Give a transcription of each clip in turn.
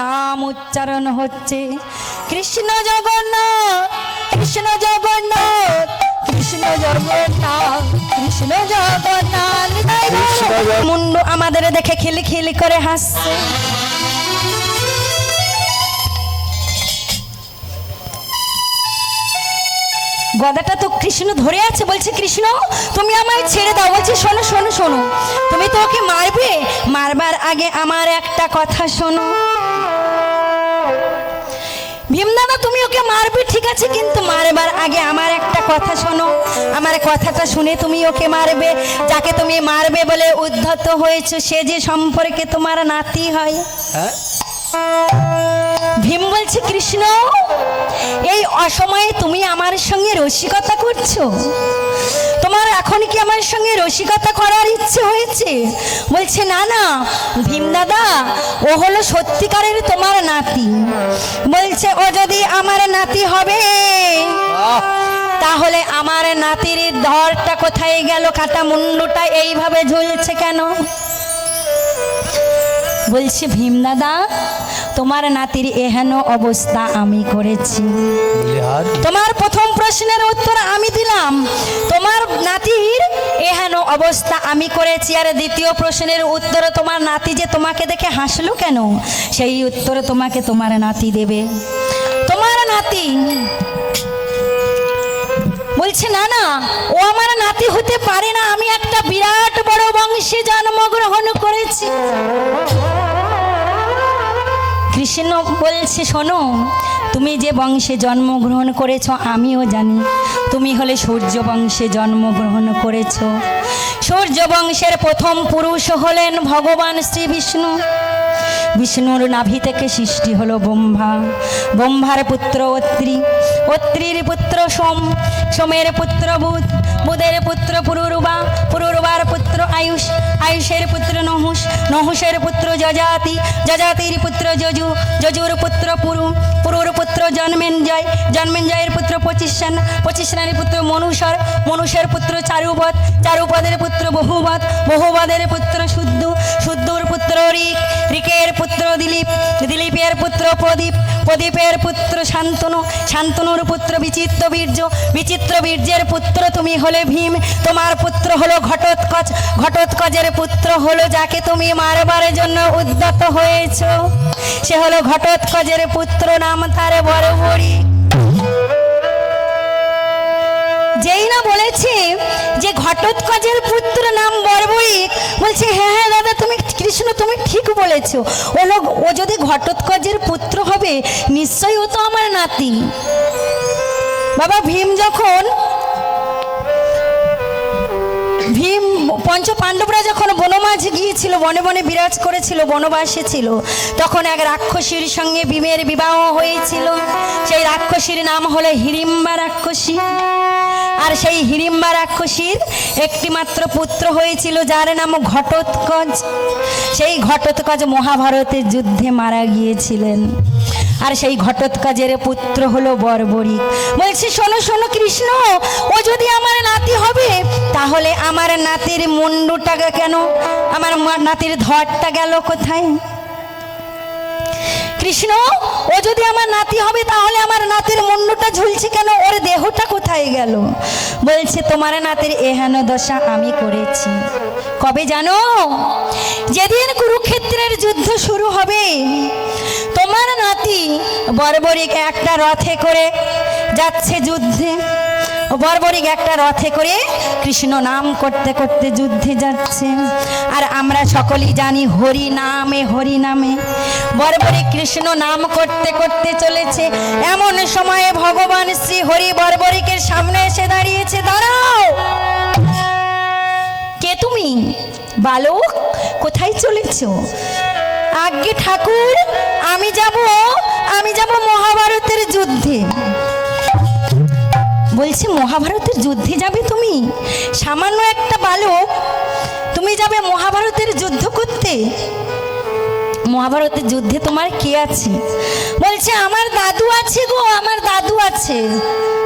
নাম উচ্চারণ হচ্ছে কৃষ্ণ জগন্নাথ কৃষ্ণ জগন্নাথ কৃষ্ণ জগন্নাথ কৃষ্ণ জগন্নাথ। মুন্ডু আমাদের দেখে খিলখিল করে হাসছে। গদাটা তো কৃষ্ণ ধরে আছে, বলছে কৃষ্ণ তুমি আমায় ছেড়ে দাও। বলছে শোনো শোনো শোনো, তুমি তো ওকে মারবে, মারবার আগে আমার একটা কথা শোনো। ভীমদাদা তুমি ওকে মারবে ঠিক আছে, কিন্তু মারবার আগে আমার একটা কথা শোনো। আমার কথাটা শুনে তুমি ওকে মারবে। যাকে তুমি মারবে বলে উদ্ধত হয়েছে সে যে সম্পর্কে তোমার নাতি হয়। ভীম বলছে কৃষ্ণ এই অসময়ে তুমি আমার সঙ্গে রসিকতা করছো? তোমার এখন কি আমার সঙ্গে রসিকতা করার ইচ্ছে হয়েছে? বলছে না না ভীম দাদা, ও হলো সত্যিকারের তোমার নাতি। বলছে ও যদি আমার নাতি হবে তাহলে আমার নাতির ধরটা কোথায় গেল? কাটা মুন্ডুটা এইভাবে ঝুলছে কেন? বলছে ভীম দাদা তোমার নাতির এহেন অবস্থা আমি করেছি। তোমার প্রথম প্রশ্নের উত্তর আমি দিলাম, তোমার নাতির এহেন অবস্থা আমি করেছি। আর দ্বিতীয় প্রশ্নের উত্তর তোমার নাতি যে তোমাকে দেখে হাসলো কেন, সেই উত্তর তোমাকে তোমার নাতি দেবে। তোমার নাতি বলছে না না ও আমার নাতি হতে পারে না, আমি একটা বিরাট বড় বংশে জন্মগ্রহণ করেছি। কৃষ্ণ বলছে শোনো, তুমি যে বংশে জন্মগ্রহণ করেছ আমিও জানি। তুমি হলে সূর্য বংশে জন্মগ্রহণ করেছ। সূর্য বংশের প্রথম পুরুষ হলেন ভগবান শ্রী বিষ্ণু। বিষ্ণুর নাভি থেকে সৃষ্টি হলো ব্রহ্মা। ব্রহ্মার পুত্র অত্রি, অত্রির পুত্র সোম, সোমের পুত্র বুধ, বুধের পুত্র পুরুরবা, পুরুরবার পুত্র আয়ুষ, আয়ুষের পুত্র নহুষ, নহুষের পুত্র যজাতি, যজাতির পুত্র যজু, যজুর পুত্র পুরু, পুরুর পুত্র জন্মেঞ্জয়, জন্মেঞ্জয়ের পুত্র পচিষ্যান, পচিষ্যানের পুত্র মনুষর, মনুষের পুত্র চারুপদ, চারুপদের পুত্র বহুবদ, বহুবদের পুত্র শুদ্ধ, শুদ্ধর পুত্র ঋক, ঋকের পুত্র দিলীপ, দিলীপের পুত্র প্রদীপ, প্রদীপের পুত্র শান্তনু, শান্তনুর পুত্র বিচিত্র বীর্য, বিচিত্র বীর্যের পুত্র তুমি হলে ভীম। তোমার পুত্র হলো ঘটোৎকচ, ঘটোৎকচের পুত্র হলো যাকে তুমি মারবার জন্য উদ্যত হয়েছ, সে হলো ঘটোৎকচের পুত্র, নাম তার বর্বরী। যেই না বলেছে যে ঘটোৎকচের পুত্র নাম বর্বরিক, বলছে হ্যাঁ হ্যাঁ দাদা তুমি কৃষ্ণ তুমি ঠিক বলেছো। ও যদি ঘটোৎকচের পুত্র হবে নিশ্চয়ই ও তো আমার নাতি। বাবা ভীম যখন ভীম পঞ্চ পাণ্ডবরা যখন বনমাঝে গিয়েছিল, বনে বনে বিরাজ করেছিল, বনবাসে ছিল, তখন এক রাক্ষসীর সঙ্গে ভীমের বিবাহ হয়েছিল। সেই রাক্ষসীর নাম হলো হিড়িম্বা রাক্ষসী। আর সেই হিড়িম্বা রাক্ষসীর একটি মাত্র পুত্র হয়েছিল যার নাম ঘটোৎকচ। সেই ঘটোৎকচ মহাভারতের যুদ্ধে মারা গিয়েছিলেন। আর সেই ঘটোৎকচের পুত্র হলো বর্বরিক। বলছি শোনো শোনো কৃষ্ণ, ও যদি আমার নাতি হবে তাহলে আমার নাতির মুন্ডুটা কেন, আমার নাতির ধরটা গেল কোথায়? কৃষ্ণ ও যদি আমার নাতি হবে তাহলে আমার নাতির মুন্ডুটা ঝুলছে কেন, ওর দেহটা কোথায় গেল? বলছে তোমার নাতির এহেন দশা আমি করেছি। কবে জানো? যেদিন কুরুক্ষেত্রের যুদ্ধ শুরু হবে, তোমার নাতি বর্বরিক একটা রথে করে যাচ্ছে যুদ্ধে। বর্বরিক একটা রথে করে কৃষ্ণ নাম করতে করতে যুদ্ধে যাচ্ছে। আর আমরা সকলেই জানি হরি নামে হরি নামে বর্বরিক কৃষ্ণ নাম করতে করতে চলেছে। এমন সময়ে ভগবান শ্রী হরি বর্বরিকের সামনে এসে দাঁড়িয়েছে। দাঁড়াও, কে তুমি? বালক, কোথায় চলেছ? আজ্ঞে ঠাকুর, আমি যাব মহাভারতের যুদ্ধে। বলছে মহাভারতের যুদ্ধে যাবে তুমি? সামান্য একটা বালক, তুমি যাবে মহাভারতের যুদ্ধ করতে? মহাভারতের যুদ্ধে তোমার কে আছে? বলছে আমার দাদু আছে গো, আমার দাদু আছে।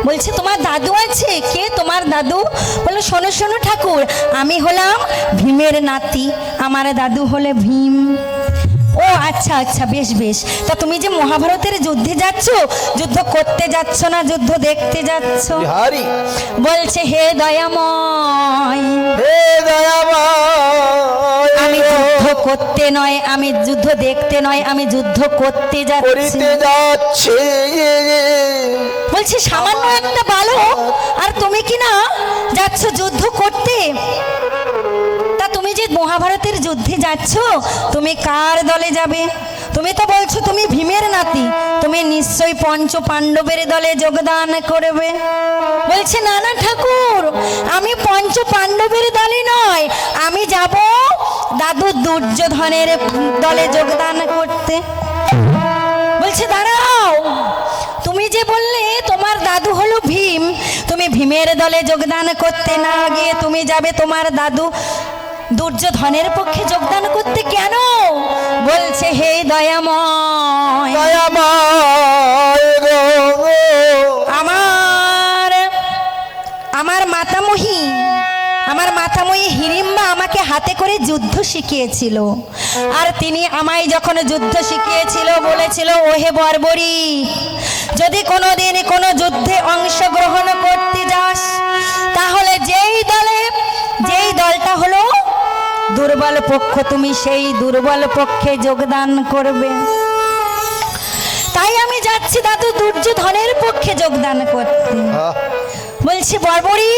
বলছে তোমার দাদু আছে? কে তোমার দাদু? বলে শোনো শোনো ঠাকুর, আমি হলাম ভীমের নাতি, আমার দাদু হলে ভীম। ও আচ্ছা আচ্ছা, বেশ বেশ। তা তুমি যে মহাভারতের যুদ্ধে যাচ্ছ, যুদ্ধ করতে যাচ্ছ না যুদ্ধ দেখতে যাচ্ছ? বিহারি বলছে হে দয়াময়, হে দয়াময়, আমি যুদ্ধ করতে নয়, আমি যুদ্ধ দেখতে নয়, আমি যুদ্ধ করতে যাচ্ছি। করিতে যাচ্ছে। বলছে সামান্য একটা বালক আর তুমি কি না যাচ্ছ যুদ্ধ করতে? তা তুমি যে মহাভারতের যুদ্ধে যাচ্ছ, তুমি কার দলে যাবে? তুমি তো বলছো তুমি ভীমের নাতি, তুমি নিশ্চয়ই পঞ্চ পাণ্ডবের দলে যোগদান করবে। বলছে না না ঠাকুর, আমি পঞ্চ পাণ্ডবের দলে নয়, আমি যাব দাদু দুর্যোধনের দলে যোগদান করতে। বলছে দাঁড়াও, তুমি যে বললে তোমার দাদু হলো ভীম, তুমি ভীমের দলে যোগদান করতে না গিয়ে তুমি যাবে তোমার দাদু দুর্যোধনের পক্ষে যোগদান করতে কেন? বলছে হে দয়াময়, দয়াময় গো, আমার মাতামহী হিড়িম্বা আমাকে হাতে করে যুদ্ধ শিখিয়েছিল। আর তিনি আমায় যখন যুদ্ধ শিখিয়েছিল বলেছিল, ওহে বর্বরী, যদি কোনোদিন কোনো যুদ্ধে অংশগ্রহণ করতে যাস, তাহলে যেই দলটা হলো দুর্বল পক্ষ, তুমি সেই দুর্বল পক্ষে যোগদান করবে। তাই আমি যাচ্ছি দাদু দুর্যোধনের পক্ষে যোগদান করতে। বলছি বর্বরী,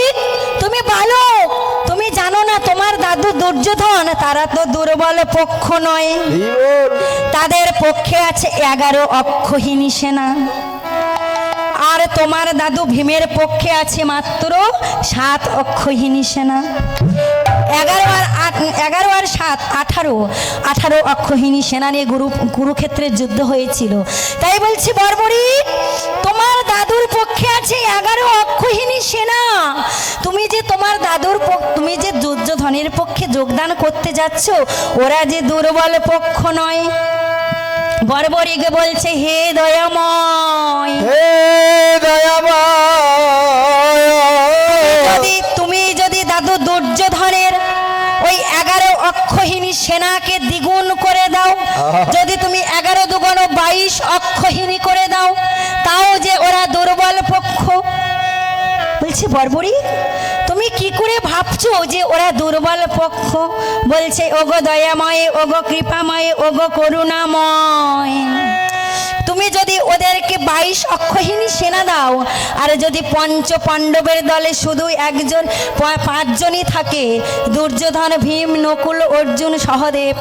তুমি বলো, তুমি জানো না তোমার দাদু দুর্যোধন তারা তো দুর্বল পক্ষ নয়, তাদের পক্ষে আছে 11 অক্ষহীনী সেনা। আর তোমার দাদু ভীমের পক্ষে আছে মাত্র 7 অক্ষহীনী সেনা। 11 আর 7 18 অক্ষহীনী সেনা নিয়ে কুরুক্ষেত্রের যুদ্ধ হয়েছিল। তাই বলছি বর্বরী, তোমার দাদুর পক্ষে আছে 11 অক্ষহীনী সেনা, তুমি যে তোমার তুমি যে দুর্যোধনের পক্ষে যোগদান করতে যাচ্ছ, ওরা যে দুর্বল পক্ষ নয়। বর্বরীকে বলছে হে দয়াময়, হে দয়াময়, তুমি যদি দাদু দুর্যোধনের ওই 11 অক্ষহীনী সেনাকে দ্বিগুণ করে দাও, যদি তুমি 11 দুগুণ 22 অক্ষহীনী করে দাও, তাও যে ওরা দুর্বল পক্ষ। বলছে বর্বরী, তুমি কি করে ভাবছো যে ওরা দুর্বল পক্ষ? বলছে ওগো দয়াময়, ওগো কৃপাময়, ওগো করুণাময়, তুমি যদি ওদেরকে 22 অক্ষহীনী সেনা দাও, আর যদি পঞ্চ পাণ্ডবের দলে শুধু 5 জনই থাকে, দুর্যোধন, ভীম, নকুল, অর্জুন, সহদেব,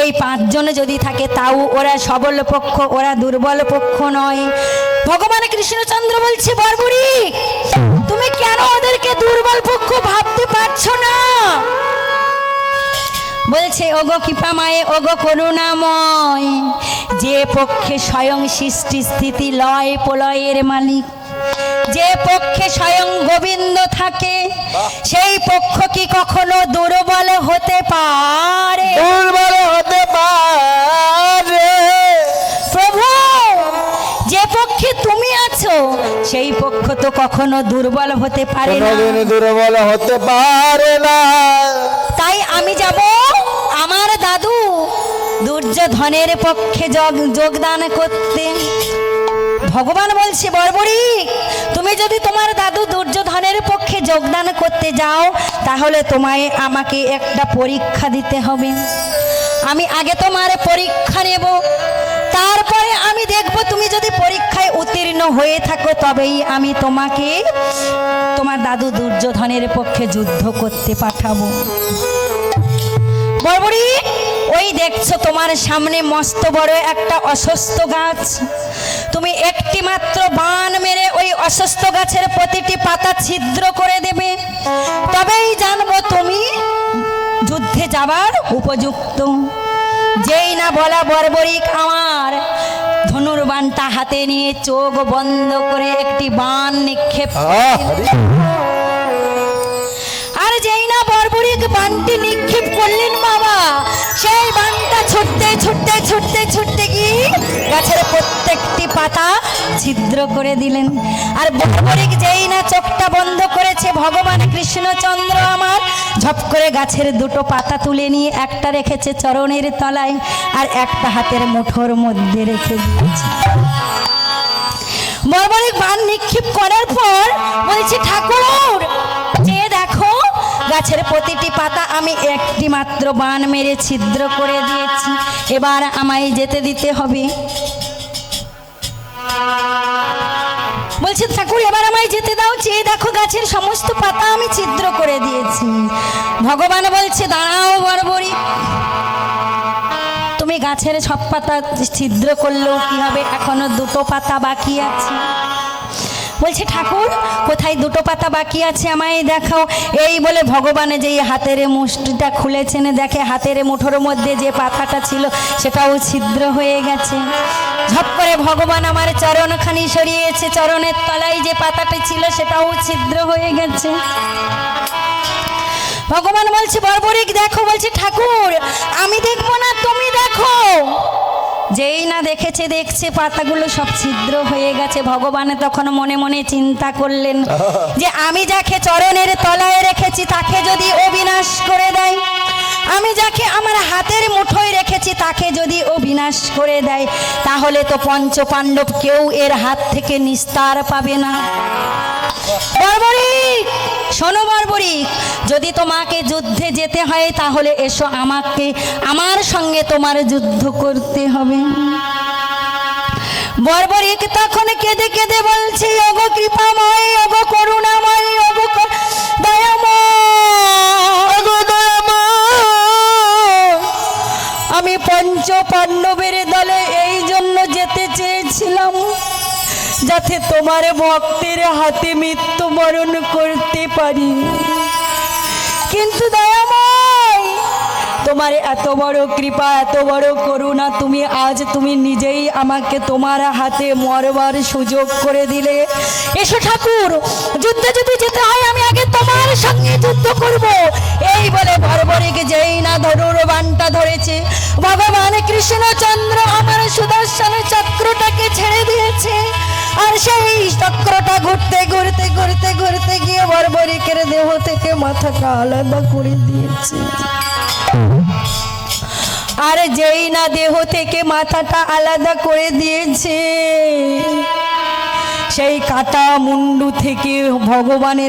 এই 5 জন যদি থাকে, তাও ওরা সবল পক্ষ, ওরা দুর্বল পক্ষ নয়। ভগবান কৃষ্ণচন্দ্র বলছে বর্বরী, তুমি কেন ওদেরকে দুর্বল পক্ষ ভাবতে পারছো না? বলছে ওগো কৃপাময়, ওগো করুণাময়, যে পক্ষে স্বয়ং সৃষ্টি স্থিতি লয় প্রলয়ের মালিক, যে পক্ষে স্বয়ং গোবিন্দ থাকে, সেই পক্ষ কি কখনো দুর্বল হতে পারে? দুর্বল হতে পারে? প্রভু, যে পক্ষে তুমি আছো সেই পক্ষ তো কখনো দুর্বল হতে পারে না, কোনোদিন দুর্বল হতে পারে না। তাই আমি যাব আমার দাদু দুর্যোধনের পক্ষে যোগদান করতে। ভগবান বলছে বর্বরী, তুমি যদি তোমার দাদু দুর্যোধনের পক্ষে যোগদান করতে যাও, তাহলে তোমায় আমাকে একটা পরীক্ষা দিতে হবে। আমি আগে তোমার পরীক্ষা নেব, তারপরে আমি দেখব তুমি যদি পরীক্ষায় উত্তীর্ণ হয়ে থাকো, তবেই আমি তোমাকে তোমার দাদু দুর্যোধনের পক্ষে যুদ্ধ করতে পাঠাবো। বর্বরী, ওই দেখছো তোমার সামনে মস্ত বড় একটা অশ্বত্থ গাছ, তুমি একটি মাত্র বাণ মেরে ওই অশ্বত্থ গাছের প্রতিটি পাতা ছিদ্র করে দেবে, তবেই জানবো তুমি যুদ্ধে যাবার উপযুক্ত। যেই না বলা বর্বরী আমার ধনুর্বাণটা হাতে নিয়ে চোখ বন্ধ করে একটি বাণ নিক্ষেপ, আর যেই না বর্বরী বানটি নিক্ষেপ করলেন বাবা, সেই বানটা ছুটতে ছুটতে ছুটতে ছুটতে গিয়ে গাছের প্রত্যেকটি পাতা ছিদ্র করে দিলেন। আর বর্বরিক যেই না চোখটা বন্ধ করেছে, ভগবান কৃষ্ণচন্দ্র আমার ঝপ করে গাছের দুটো পাতা তুলে নিয়ে একটা রেখেছে চরণের তলায় আর একটা হাতের মুঠোর মধ্যে রেখে দিয়েছে। বর্বরিক বান নিক্ষেপ করার পর বলছে, ঠাকুর যে দেখো গাছের প্রতিটি পাতা আমি একটি মাত্র বান মেরে ছিদ্র করে দিয়েছি, এবার আমায় যেতে দিতে হবে। বলছে, ঠাকুর এবার আমায় যেতে দাও, চেয়ে দেখো গাছের সমস্ত পাতা আমি ছিদ্র করে দিয়েছি। ভগবান বলছে, দাঁড়াও বর্বরিক, তুমি গাছের সব পাতা ছিদ্র করলেও কি হবে, এখনো দুটো পাতা বাকি আছে। বলছে, ঠাকুর কোথায় দুটো পাতা বাকি আছে আমায় দেখাও। এই বলে ভগবান যেই হাতের মুষ্টিটা খুলেছেন, দেখে হাতের মুঠোর মধ্যে যে পাতাটা ছিল সেটাও ছিদ্র হয়ে গেছে। ঝপ করে ভগবান আমার চরণখানি সরিয়েছে, চরণের তলায় যে পাতাটা ছিল সেটাও ছিদ্র হয়ে গেছে। ভগবান বলছে, বর্বরিক দেখো। বলছে, ঠাকুর আমি দেখবো না, তুমি দেখো। যেই না দেখছে পাতাগুলো সব ছিদ্র হয়ে গেছে। ভগবান তখন মনে মনে চিন্তা করলেন যে আমি যাকে চরণের তলায় রেখেছি তাকে যদি অবিনাশ করে দেয়, আমি যাকে আমার হাতের মুঠোয় রেখেছি তাকে যদি অবিনাশ করে দেয়, তাহলে তো পঞ্চ পাণ্ডব কেউ এর হাত থেকে নিস্তার পাবে না। বর্বরিক শোনো বর্বরিক, যদি তোমাকে যুদ্ধে যেতে হয় তাহলে এসো, আমার সঙ্গে তোমার যুদ্ধ করতে হবে। বর্বরিক তখন কেঁদে কেঁদে বলছে, ওগো কৃপাময়, ওগো করুণাময়, ওগো দয়াময়, আমি পঞ্চ পাণ্ডবের দলে এই জন্য যেতে চেয়েছিলাম যাতে তোমার ভক্তের হাতে মৃত্যুবরণ করতে পারি, কিন্তু দয়াময় তোমার এত বড় কৃপা, এত বড় করুণা, তুমি নিজেই আমাকে তোমার হাতে মরবার সুযোগ করে দিলে। এসো ঠাকুর, যুদ্ধে যদি যেতে হয় আমি আগে তোমার সঙ্গে যুদ্ধ করব। এই বলে বর্বরিক যেই না ধনুর বানটা ধরেছে, ভগবান কৃষ্ণচন্দ্র আমার সুদর্শন চক্রটাকে ছেড়ে দিয়েছে। আর সেই চক্রটা ঘুরতে ঘুরতে ঘুরতে ঘুরতে গিয়ে বর্বরিকের দেহ থেকে মাথাটা আলাদা করে দিয়েছে। আর যেই না দেহ থেকে মাথাটা আলাদা করে দিয়েছে, সেই কাটা মুন্ডু থেকে ভগবানের